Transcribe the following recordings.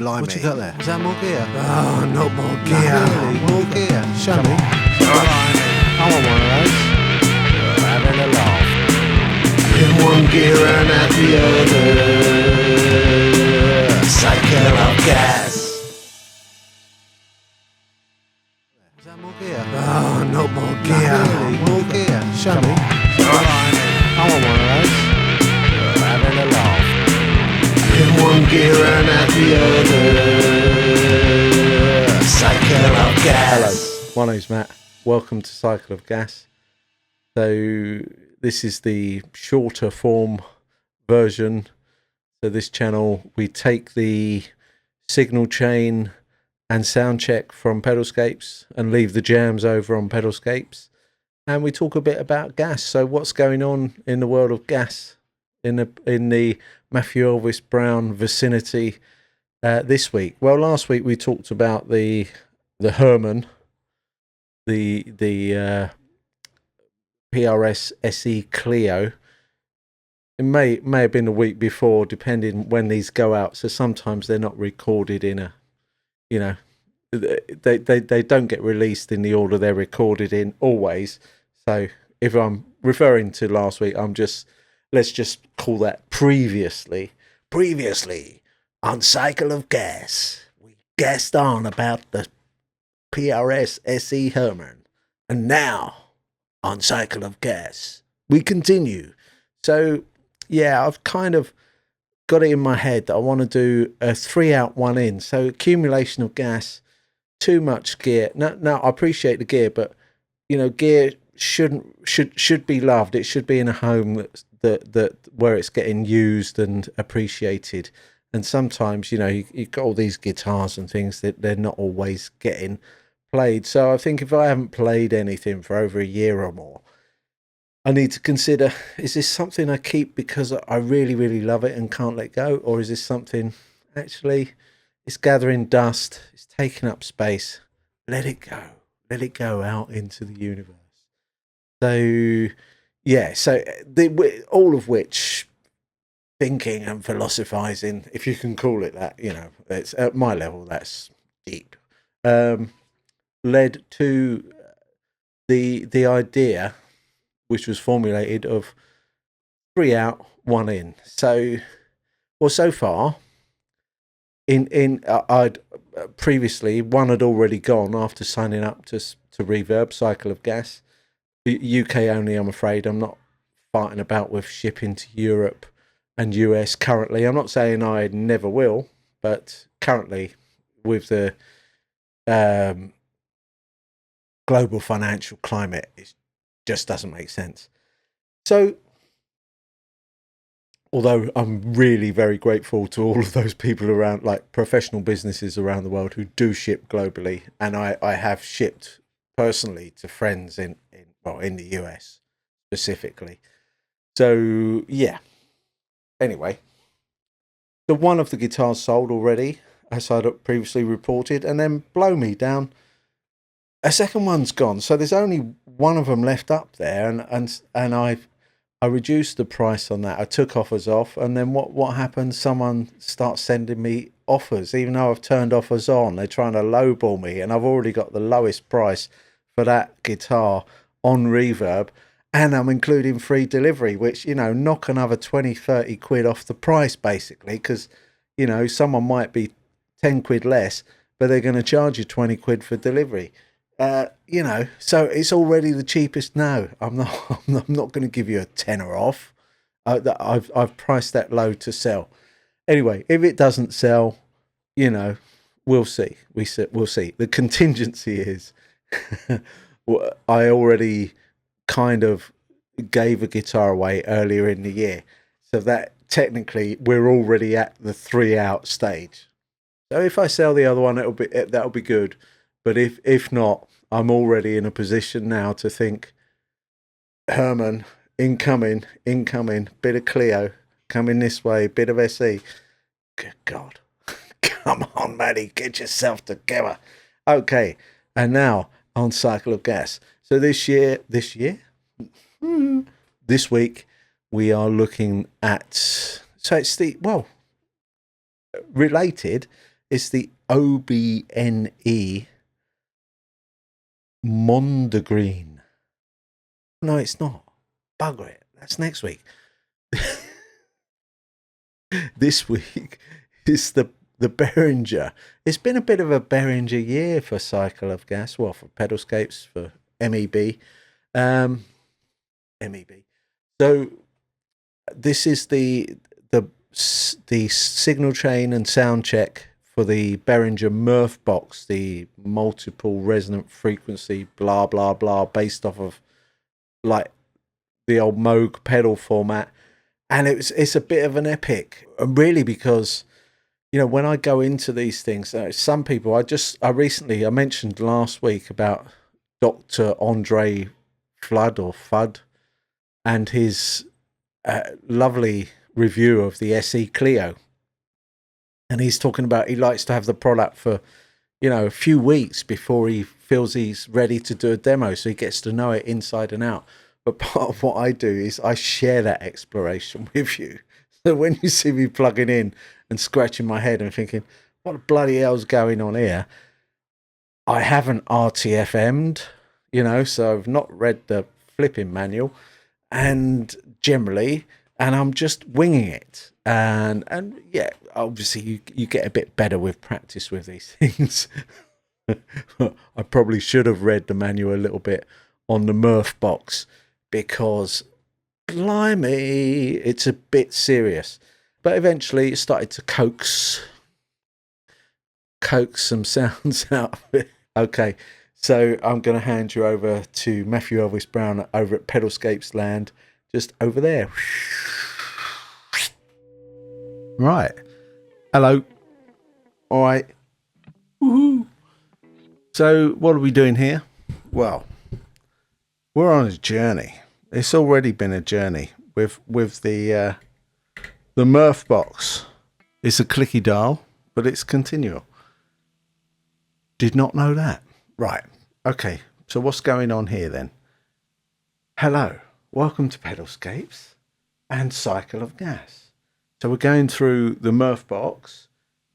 Blimey. What you got there? Is that more gear? Oh, not more gear. Really? More gear? Show me. Blimey. I want one of those. You're having a laugh. In one gear and at the other. Cycle of gas. Is that more gear? Oh, not more gear. Really? More gear? Show me. Blimey. I want one of those. You're having a laugh. In one gear and at the other. Cycle of gas. Hello, my name's Matt. Welcome to Cycle of Gas. So this is the shorter form version. So this channel, we take the signal chain and sound check from pedalscapes and leave the jams over on pedalscapes. And we talk a bit about gas. So what's going on in the world of gas in the Matthew Elvis Brown vicinity this week? Well, last week we talked about the Herman, the PRS SE Clio. It may have been the week before, depending when these go out. So sometimes they're not recorded in a, they don't get released in the order they're recorded in always. So if I'm referring to last week, let's just call that previously on Cycle of Gas. We guessed on about the PRS SE Herman, and now on Cycle of Gas we continue. So yeah, I've kind of got it in my head that I want to do a 3 out 1 in. So accumulation of gas, too much gear. Now I appreciate the gear, but gear should be loved. It should be in a home that where it's getting used and appreciated. And sometimes you've got all these guitars and things that they're not always getting played. So I think if I haven't played anything for over a year or more, I need to consider, is this something I keep because I really, really love it and can't let go? Or is this something, actually, it's gathering dust, it's taking up space, let it go out into the universe. So, yeah, all of which, thinking and philosophizing, if you can call it that, it's at my level, that's deep, led to the idea, which was formulated, of 3 out 1 in. So far, I'd previously, one had already gone after signing up to Reverb, Cycle of Gas. UK only, I'm afraid. I'm not fighting about with shipping to Europe and US currently. I'm not saying I never will, but currently with the global financial climate, it just doesn't make sense. So, although I'm really very grateful to all of those people around, like professional businesses around the world who do ship globally, and I have shipped personally to friends in the US specifically. So yeah. Anyway, the one of the guitars sold already, as I'd previously reported, and then blow me down, a second one's gone. So there's only one of them left up there, and I reduced the price on that. I took offers off, and then what happened? Someone starts sending me offers, even though I've turned offers on. They're trying to lowball me, and I've already got the lowest price for that guitar on Reverb, and I'm including free delivery, which knock another 20-30 quid off the price, basically, because someone might be 10 quid less, but they're going to charge you 20 quid for delivery. So it's already the cheapest now. I'm not going to give you a tenner off. I've priced that low to sell. Anyway, if it doesn't sell, we'll see. We'll see. The contingency is I already kind of gave a guitar away earlier in the year, so that technically we're already at the 3 out stage. So if I sell the other one, that'll be good. But if not, I'm already in a position now to think, Herman, incoming, bit of Clio, coming this way, bit of SE. Good God. Come on, Matty, get yourself together. Okay, and now on Cycle of Gas. So this week, we are looking at, so it's related, It's the OBNE Mondegreen. No, it's not. Bugger it. That's next week. This week is the Behringer. It's been a bit of a Behringer year for Cycle of Gas. Well, for pedalscapes, for MEB. MEB. So this is the signal chain and sound check for the Behringer Murf Box, the multiple resonant frequency, blah blah blah, based off of like the old Moog pedal format, and it's a bit of an epic, really, because when I go into these things, some people I mentioned last week about Dr. Andre Fudd and his lovely review of the SE Clio, and he's talking about he likes to have the product for a few weeks before he feels he's ready to do a demo, so he gets to know it inside and out. But part of what I do is I share that exploration with you. So when you see me plugging in and scratching my head and thinking, what the bloody hell's going on here? I haven't RTFM'd, so I've not read the flipping manual, and I'm just winging it. And yeah, obviously you get a bit better with practice with these things. I probably should have read the manual a little bit on the Murf Box, because blimey, it's a bit serious. But eventually it started to coax some sounds out of it. Okay, so I'm going to hand you over to Matthew Elvis Brown over at Pedalscapes Land, just over there. Right. Hello. All right. Woohoo. So what are we doing here? Well, we're on a journey. It's already been a journey with the Murf Box. It's a clicky dial, but it's continual. Did not know that. Right. Okay. So what's going on here then? Hello. Welcome to Pedalscapes and Cycle of Gas. So we're going through the Murf Box.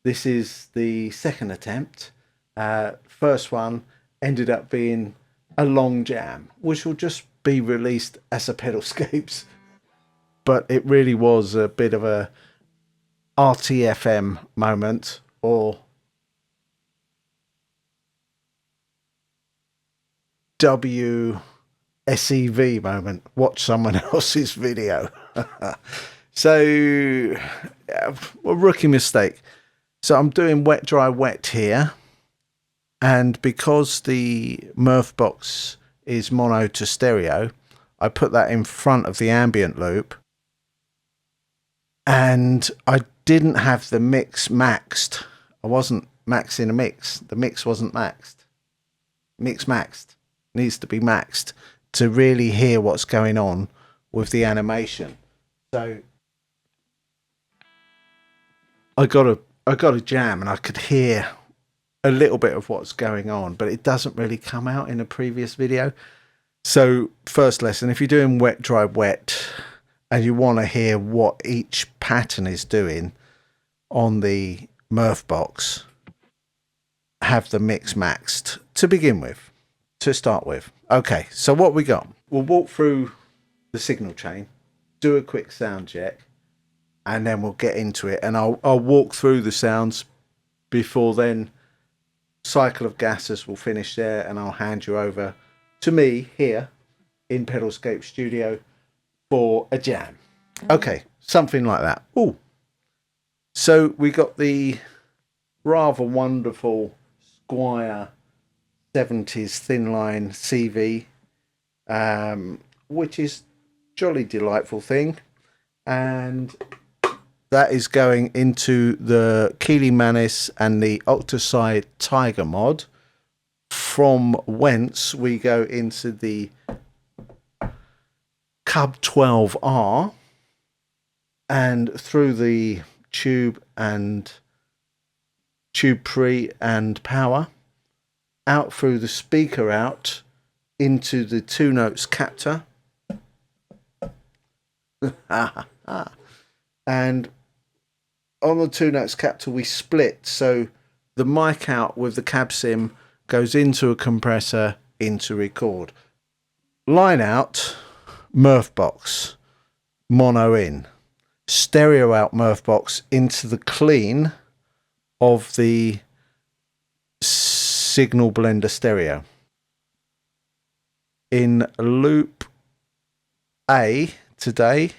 This is the second attempt. First one ended up being a long jam, which will just be released as a Pedalscapes, but it really was a bit of a RTFM moment, or WSEV moment. Watch someone else's video. So a rookie mistake. So I'm doing wet, dry, wet here, and because the Murf Box is mono to stereo, I put that in front of the ambient loop, and I didn't have the mix maxed. I wasn't maxing a mix. The mix wasn't maxed. Mix maxed. Needs to be maxed to really hear what's going on with the animation. So I got a jam, and I could hear a little bit of what's going on, but it doesn't really come out in a previous video. So first lesson, if you're doing wet, dry, wet, and you want to hear what each pattern is doing on the Murf Box, have the mix maxed to begin with, to start with. Okay, so what we got? We'll walk through the signal chain, do a quick sound check, and then we'll get into it. And I'll walk through the sounds before then. Cycle of Gases will finish there, and I'll hand you over to me here in Pedalscape Studio for a jam. Okay, something like that. Oh, so we got the rather wonderful Squire 70s thin line CV, which is jolly delightful thing, and that is going into the Keeley Manis and the Octoside Tiger mod, from whence we go into the Cub 12R and through the tube pre and power, out through the speaker out into the 2 notes captor, and on the 2 notes captor we split, so the mic out with the cab sim goes into a compressor into record. Line out, Murf Box, mono in. Stereo out Murf Box into the clean of the signal blender stereo. In loop A today,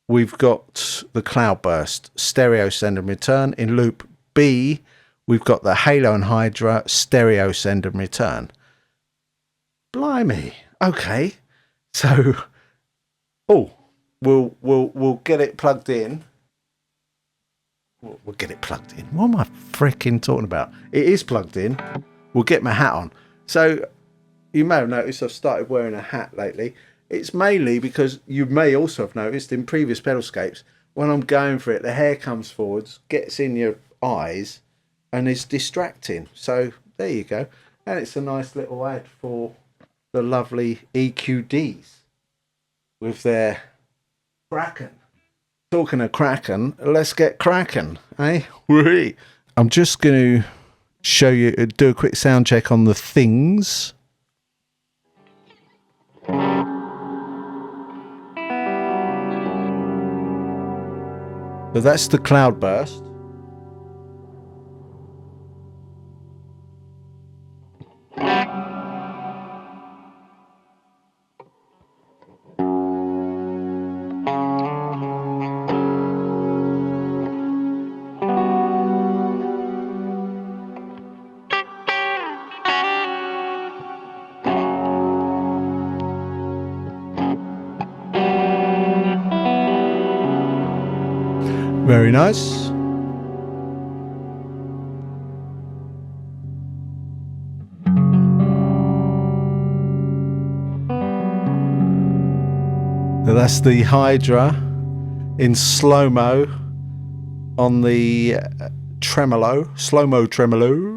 we've got the cloudburst, stereo send and return. In loop B, we've got the Halo and Hydra, stereo send and return. Blimey. Okay. So, we'll get it plugged in. We'll get it plugged in. What am I freaking talking about? It is plugged in. We'll get my hat on. So, you may have noticed I've started wearing a hat lately. It's mainly because you may also have noticed in previous pedalscapes, when I'm going for it, the hair comes forwards, gets in your eyes, and is distracting. So, there you go. And it's a nice little ad for the lovely EQDs with their Kraken. Talking of Kraken, let's get cracking, eh? Whee! I'm just going to show you, do a quick sound check on the things. So that's the cloudburst. Very nice. So that's the Hydra in slow-mo on the tremolo, slow-mo tremolo.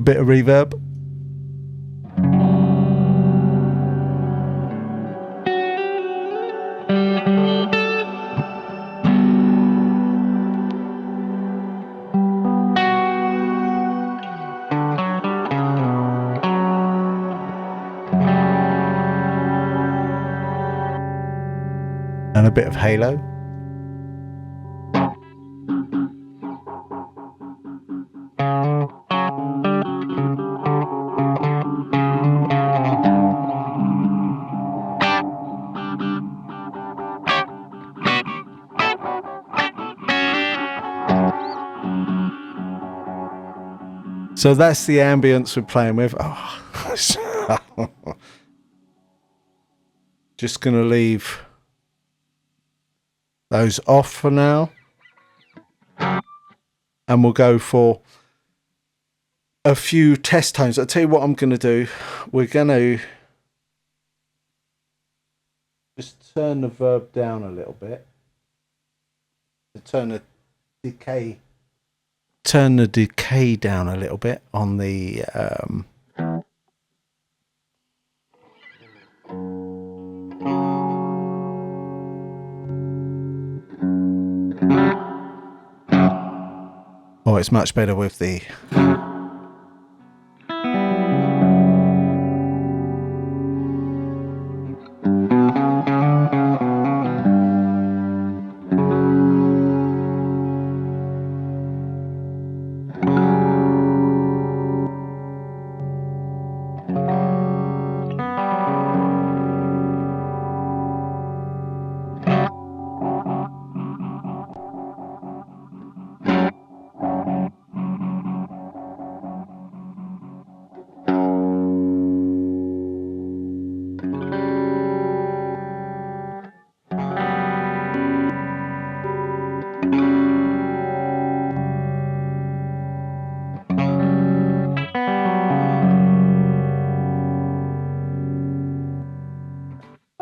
Bit of reverb. And a bit of halo. So that's the ambience we're playing with. Oh. Just going to leave those off for now. And we'll go for a few test tones. I'll tell you what I'm going to do. We're going to just turn the verb down a little bit. Turn the decay down a little bit on the oh, it's much better with the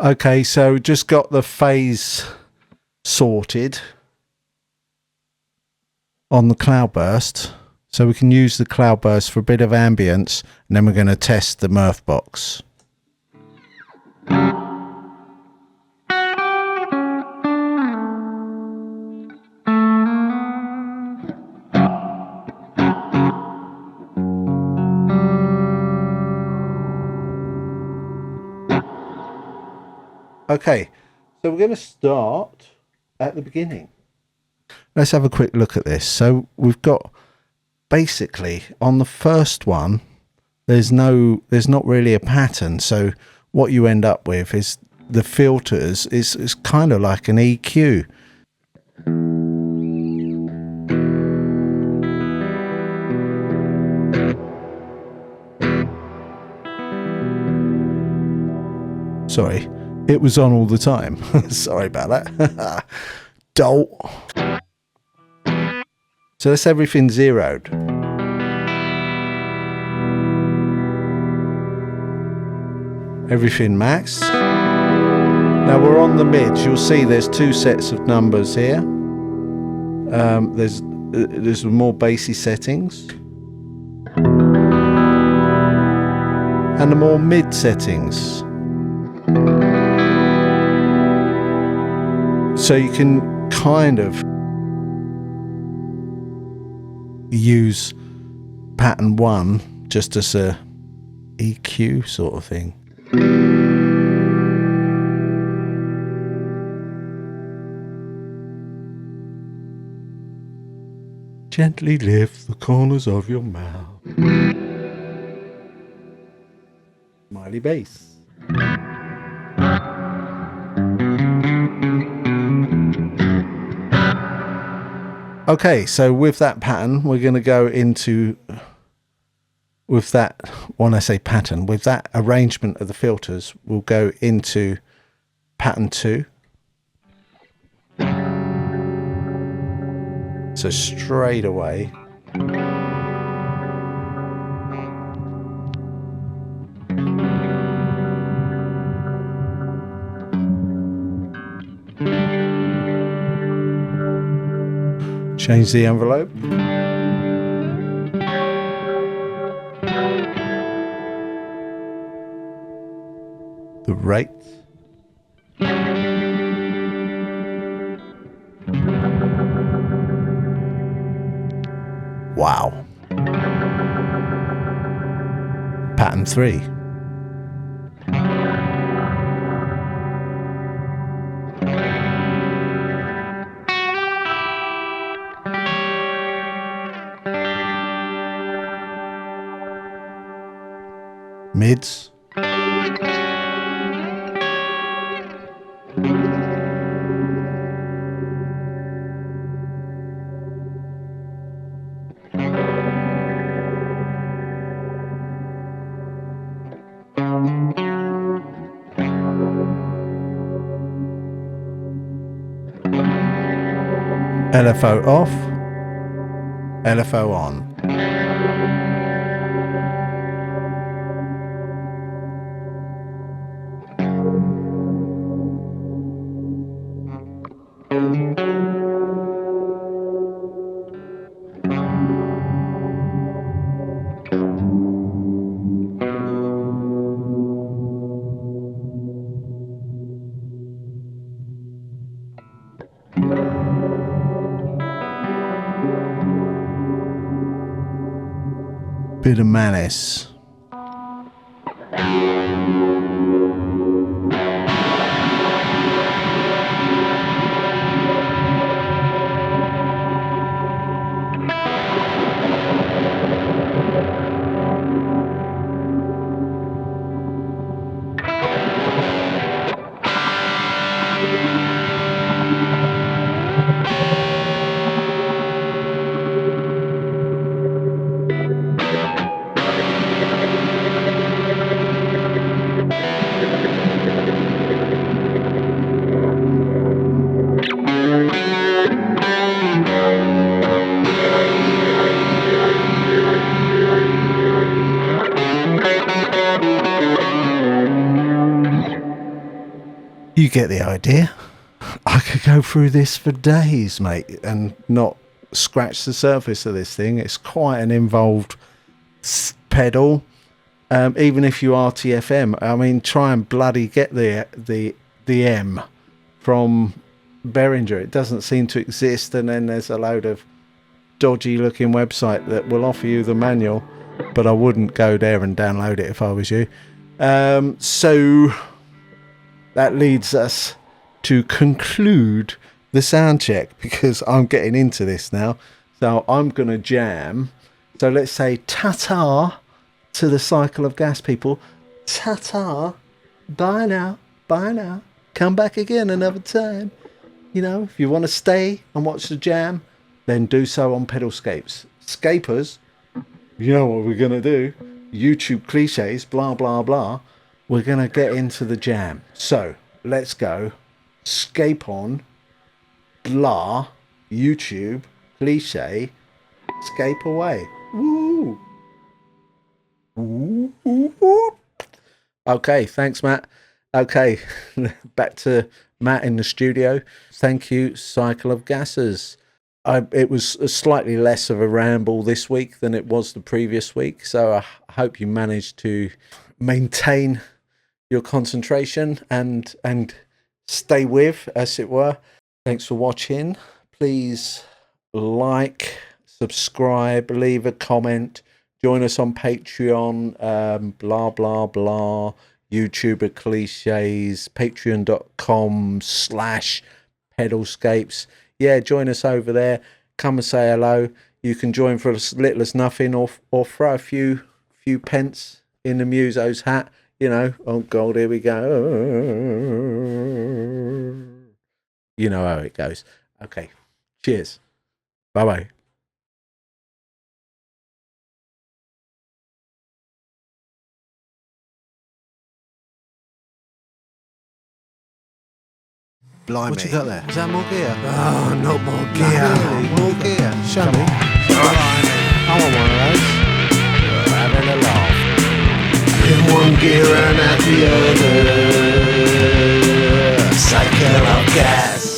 okay, so just got the phase sorted on the cloudburst. So we can use the cloudburst for a bit of ambience, and then we're going to test the Murf box. Okay, so we're going to start at the beginning. Let's have a quick look at this. So we've got basically on the first one, there's not really a pattern. So what you end up with is the filters is kind of like an EQ. Sorry, it was on all the time. Sorry about that. Dolt. So that's everything zeroed. Everything maxed. Now we're on the mids. You'll see there's two sets of numbers here. There's more bassy settings. And the more mid settings. So you can kind of use pattern 1 just as a EQ sort of thing. Gently lift the corners of your mouth. Smiley bass. Okay, so with that pattern, we're going to go into, with that, when I say pattern, with that arrangement of the filters, we'll go into pattern 2. So straight away. Change the envelope. The rate. Wow. Pattern 3. Mids. LFO off, LFO on. Bit of malice. You get the idea. I could go through this for days, mate, and not scratched the surface of this thing. It's quite an involved pedal. Even if you RTFM, I mean, try and bloody get the M from Behringer. It doesn't seem to exist, and then there's a load of dodgy looking website that will offer you the manual, but I wouldn't go there and download it if I was you. So that leads us to conclude the sound check, because I'm getting into this now. So I'm going to jam. So let's say ta-ta to the Cycle of Gas people. Ta-ta. Bye now. Bye now. Come back again another time. You know, if you want to stay and watch the jam, then do so on Pedalscapes. Scapers, you know what we're going to do. YouTube cliches, blah, blah, blah. We're going to get into the jam. So let's go. Scape on. Blah, YouTube, cliche, scape away. Woo! Woo, woo, woo. Okay, thanks, Matt. Okay, back to Matt in the studio. Thank you, Cycle of Gases. It was slightly less of a ramble this week than it was the previous week, so I hope you managed to maintain your concentration and stay with, as it were. Thanks for watching. Please like, subscribe, leave a comment, join us on Patreon, blah, blah, blah, YouTuber cliches, patreon.com/pedalscapes. Yeah, join us over there. Come and say hello. You can join for as little as nothing, or throw a few pence in the Muso's hat. You know, oh God, here we go. You know how it goes. Okay. Cheers. Bye-bye. Blimey. What you got there? Is that more gear? Oh, not more gear. Really? More gear. Show me. Blimey. I want one of those. You're having a laugh. In one gear and at the other. Cycle of gas.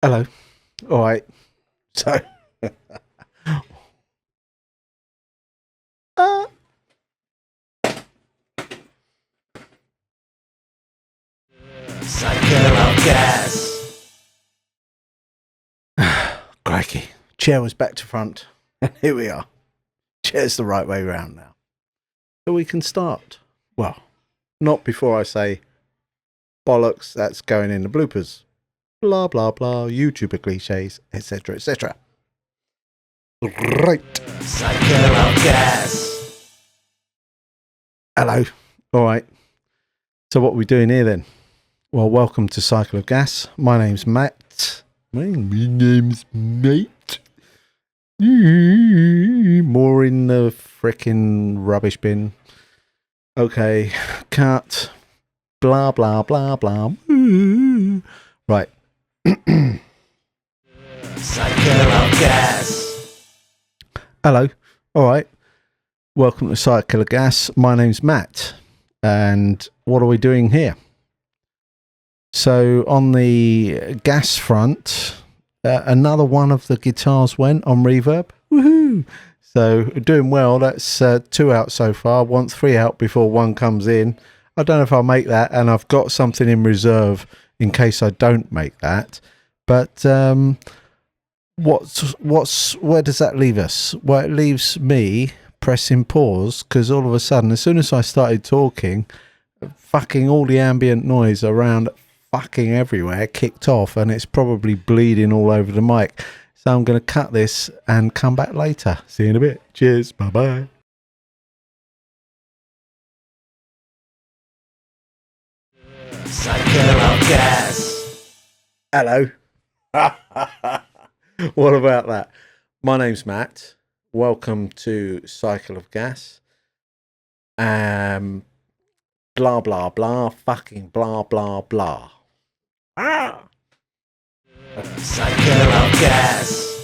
Hello. All right. So. Cycle of gas. Crikey. Chair was back to front. And here we are. Chair's the right way round now. So we can start. Well, not before I say bollocks, that's going in the bloopers. Blah, blah, blah, YouTuber cliches, etc., etc. Right. Cycle of gas. Hello. All right. So what are we doing here then? Well, welcome to Cycle of Gas. My name's Matt. My name's Mate. More in the frickin' rubbish bin. Okay. Cut. Blah, blah, blah, blah. Right. Cycle of gas. Hello. All right. Welcome to Cycle of Gas. My name's Matt. And what are we doing here? So on the gas front, another one of the guitars went on Reverb. Woohoo! So doing well. That's 2 out so far. I want 3 out before 1 comes in. I don't know if I'll make that, and I've got something in reserve in case I don't make that. But where does that leave us? Well, it leaves me pressing pause, because all of a sudden, as soon as I started talking, fucking all the ambient noise around fucking everywhere kicked off, and it's probably bleeding all over the mic. So I'm going to cut this and come back later. See you in a bit. Cheers. Bye-bye. Cycle of gas. Hello. What about that? My name's Matt. welcome to Cycle of Gas. Blah blah blah, fucking blah blah blah. Cycle of Gas.